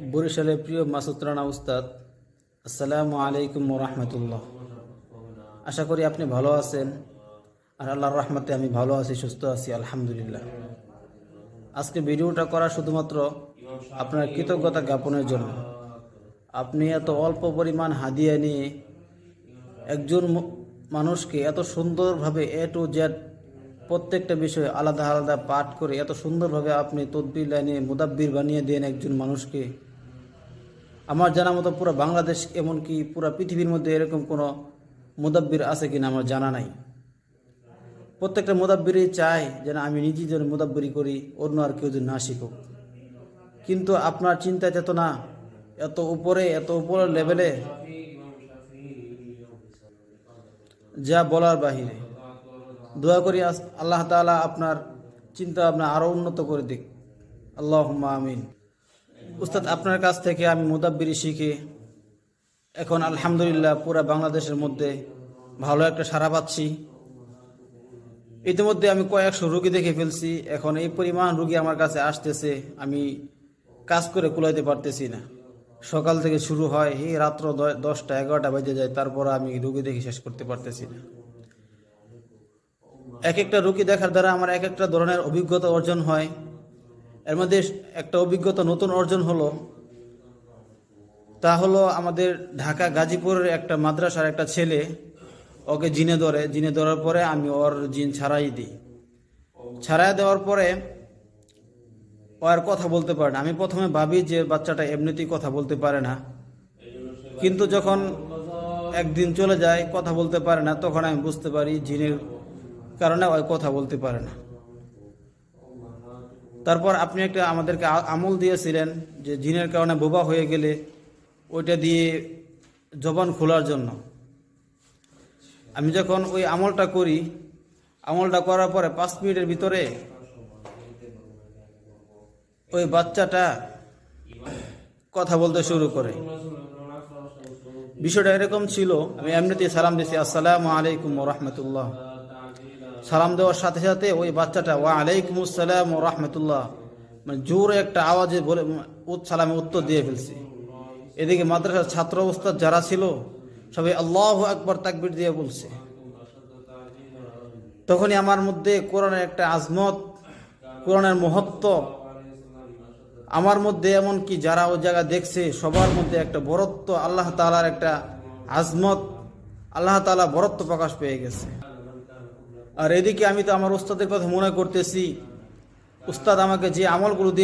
বরিশালের প্রিয় মাসুদ রানা উস্তাদ, আসসালামু আলাইকুম ওয়া রাহমাতুল্লাহ। আশা করি আপনি ভালো আছেন, আর আল্লাহর রহমতে আমি ভালো আছি, সুস্থ আছি, আলহামদুলিল্লাহ। আজকে ভিডিওটা করা শুধুমাত্র আপনার কৃতজ্ঞতা জ্ঞাপনের জন্য। আপনি এত অল্প পরিমাণ হাদিয়া নিয়ে একজন মানুষকে এত সুন্দরভাবে এ টু জেড প্রত্যেকটা বিষয়ে আলাদা আলাদা পাঠ করে এত সুন্দরভাবে আপনি তদবির লাইনে মুদাব্বির বানিয়ে দেন একজন মানুষকে। আমার জানা মতো পুরো বাংলাদেশ, এমনকি পুরো পৃথিবীর মধ্যে এরকম কোনো মুদাব্বির আছে কিনা আমার জানা নাই। প্রত্যেকটা মুদাব্বিরই চায় যেন আমি নিজেই যেন মুদাব্বিরি করি, অন্য আর কেউ যেন না শিখুক। কিন্তু আপনার চিন্তা চেতনা এত উপরের লেভেলে, যা বলার বাহিরে। দোয়া করি আল্লাহ তাআলা আপনার চিন্তা ভাবনা আরও উন্নত করে দিক, আল্লাহুম্মা আমিন। উস্তাদ, আপনার কাছ থেকে আমি মুদাব্বিরি শিখে এখন আলহামদুলিল্লাহ পুরা বাংলাদেশের মধ্যে ভালো একটা সাড়া পাচ্ছি। ইতিমধ্যে আমি কয়েকশো রুগী দেখে ফেলছি। এখন এই পরিমাণ রুগী আমার কাছে আসতেছে, আমি কাজ করে কুলাইতে পারতেছি না। সকাল থেকে শুরু হয়, এই রাত্র 10টা 11টা বেজে যায়, তারপর আমি রুগী দেখে শেষ করতে পারতেছি না। এক একটা রুগী দেখার দ্বারা আমার এক একটা ধরনের অভিজ্ঞতা অর্জন হয়। এর মধ্যে একটা অভিজ্ঞতা নতুন অর্জন হলো, তা হলো আমাদের ঢাকা গাজীপুরের একটা মাদ্রাসার একটা ছেলে, ওকে জিনে ধরার পরে আমি ওর জিন ছাড়াই দিই। ছাড়াই দেওয়ার পরে ও আর কথা বলতে পারে না। আমি প্রথমে ভাবি যে বাচ্চাটা এমনিতেই কথা বলতে পারে না, কিন্তু যখন একদিন চলে যায় কথা বলতে পারে না, তখন আমি বুঝতে পারি জিনের কারণে ওই কথা বলতে পারে না। তারপর আপনি একটা আমাদেরকে আমল দিয়েছিলেন যে জিনের কারণে বোবা হয়ে গেলে ওইটা দিয়ে জবান খোলার জন্য। আমি যখন ওই আমলটা করি, আমলটা করার পরে 5 মিনিটের ভিতরে ওই বাচ্চাটা কথা বলতে শুরু করে। বিষয়টা এরকম ছিল, আমি এমনিতেই সালাম দিয়েছি, আসসালামু আলাইকুম ওয়া রাহমাতুল্লাহ। সালাম দেওয়ার সাথে সাথে ওই বাচ্চাটা ওয়া আলাইকুম আসসালাম ওয়া রাহমাতুল্লাহ মানে জোরে একটা আওয়াজে বলে সালামে উত্তর দিয়ে ফেলছি। এদিকে মাদ্রাসার ছাত্র ওস্তাদ যারা ছিল সবাই আল্লাহু আকবার তাকবীর দিয়ে বলছে। তখনই আমার মধ্যে কোরআনের একটা আজমত, কোরআনের মহত্ব আমার মধ্যে, এমনকি যারা ওই জায়গা দেখছে সবার মধ্যে একটা বরত্ব, আল্লাহ তাআলার একটা আজমত, আল্লাহ তাআলা বরত্ব প্রকাশ পেয়ে গেছে। আর এদিকে আমি তো আমার উস্তাদের কথা মনে করতেছি, উস্তাদ আমাকে যে আমলগুলো দিয়ে